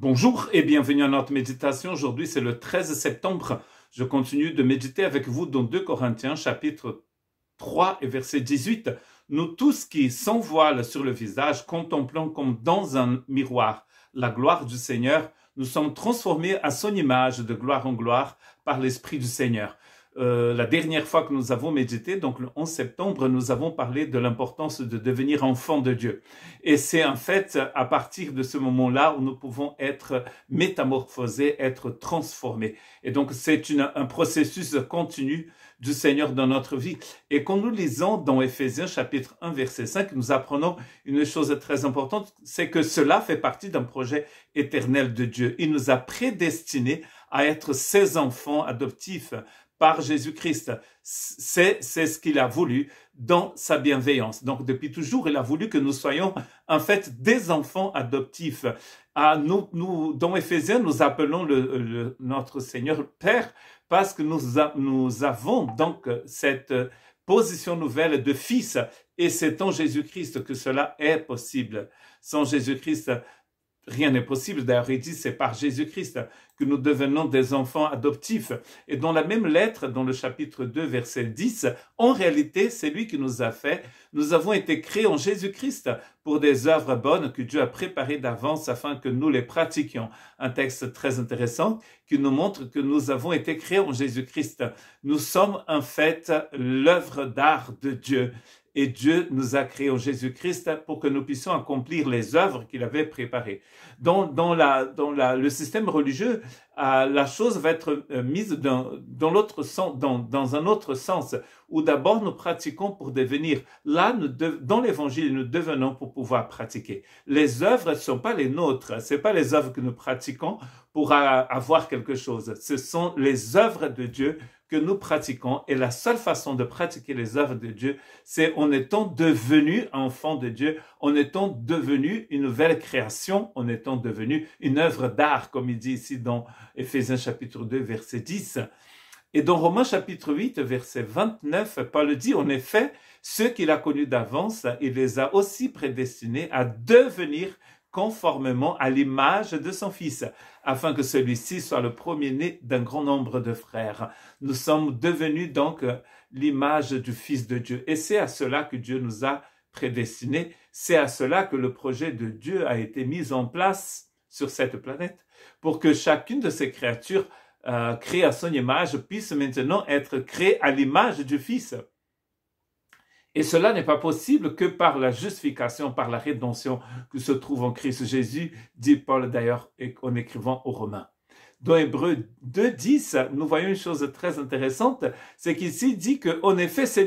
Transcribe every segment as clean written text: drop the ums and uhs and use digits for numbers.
Bonjour et bienvenue à notre méditation. Aujourd'hui, c'est le 13 septembre. Je continue de méditer avec vous dans 2 Corinthiens, chapitre 3 et verset 18. Nous tous qui, sans voile sur le visage, contemplons comme dans un miroir la gloire du Seigneur, nous sommes transformés à son image de gloire en gloire par l'Esprit du Seigneur. La dernière fois que nous avons médité, donc le 11 septembre, nous avons parlé de l'importance de devenir enfant de Dieu. Et c'est en fait à partir de ce moment-là où nous pouvons être métamorphosés, être transformés. Et donc c'est un processus continu du Seigneur dans notre vie. Et quand nous lisons dans Éphésiens chapitre 1 verset 5, nous apprenons une chose très importante, c'est que cela fait partie d'un projet éternel de Dieu. Il nous a prédestinés à être ses enfants adoptifs par Jésus-Christ. C'est ce qu'il a voulu dans sa bienveillance. Donc, depuis toujours, il a voulu que nous soyons en fait des enfants adoptifs. Dans Éphésiens, nous appelons notre Seigneur Père parce que nous avons donc cette position nouvelle de fils et c'est en Jésus-Christ que cela est possible. Sans Jésus-Christ, rien n'est possible. D'ailleurs, il dit, c'est par Jésus-Christ que nous devenons des enfants adoptifs. Et dans la même lettre, dans le chapitre 2, verset 10, en réalité, c'est lui qui nous a fait. Nous avons été créés en Jésus-Christ pour des œuvres bonnes que Dieu a préparées d'avance afin que nous les pratiquions. Un texte très intéressant qui nous montre que nous avons été créés en Jésus-Christ. Nous sommes en fait l'œuvre d'art de Dieu. Et Dieu nous a créés en Jésus-Christ pour que nous puissions accomplir les œuvres qu'il avait préparées. Dans le système religieux, la chose va être mise dans un autre sens, où d'abord nous pratiquons pour devenir. Là, dans l'évangile, nous devenons pour pouvoir pratiquer. Les œuvres ne sont pas les nôtres, ce n'est pas les œuvres que nous pratiquons pour avoir quelque chose. Ce sont les œuvres de Dieu que nous pratiquons, et la seule façon de pratiquer les œuvres de Dieu, c'est en étant devenu enfant de Dieu, en étant devenu une nouvelle création, en étant devenu une œuvre d'art, comme il dit ici dans Éphésiens chapitre 2, verset 10. Et dans Romains chapitre 8, verset 29, Paul dit, en effet, ceux qu'il a connus d'avance, il les a aussi prédestinés à devenir conformément à l'image de son Fils, afin que celui-ci soit le premier-né d'un grand nombre de frères. Nous sommes devenus donc l'image du Fils de Dieu. Et c'est à cela que Dieu nous a prédestinés. C'est à cela que le projet de Dieu a été mis en place sur cette planète, pour que chacune de ces créatures créées à son image puisse maintenant être créée à l'image du Fils. Et cela n'est pas possible que par la justification, par la rédemption que se trouve en Christ Jésus, dit Paul d'ailleurs en écrivant aux Romains. Dans Hébreux 2, 10, nous voyons une chose très intéressante, c'est qu'ici dit qu'en effet, c'est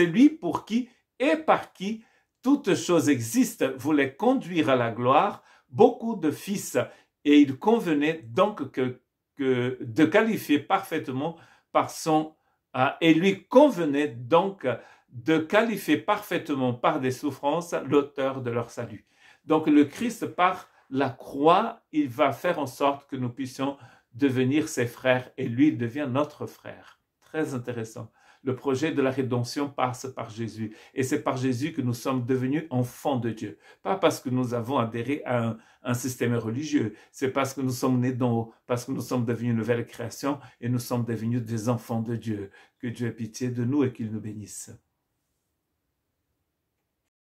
lui pour qui et par qui toute chose existe, voulait conduire à la gloire beaucoup de fils, et il convenait donc de qualifier parfaitement et lui convenait donc de qualifier parfaitement par des souffrances l'auteur de leur salut. Donc le Christ, par la croix, il va faire en sorte que nous puissions devenir ses frères et lui, il devient notre frère. Très intéressant. Le projet de la rédemption passe par Jésus. Et c'est par Jésus que nous sommes devenus enfants de Dieu. Pas parce que nous avons adhéré à un système religieux. C'est parce que nous sommes nés d'en haut, parce que nous sommes devenus une nouvelle création et nous sommes devenus des enfants de Dieu. Que Dieu ait pitié de nous et qu'il nous bénisse.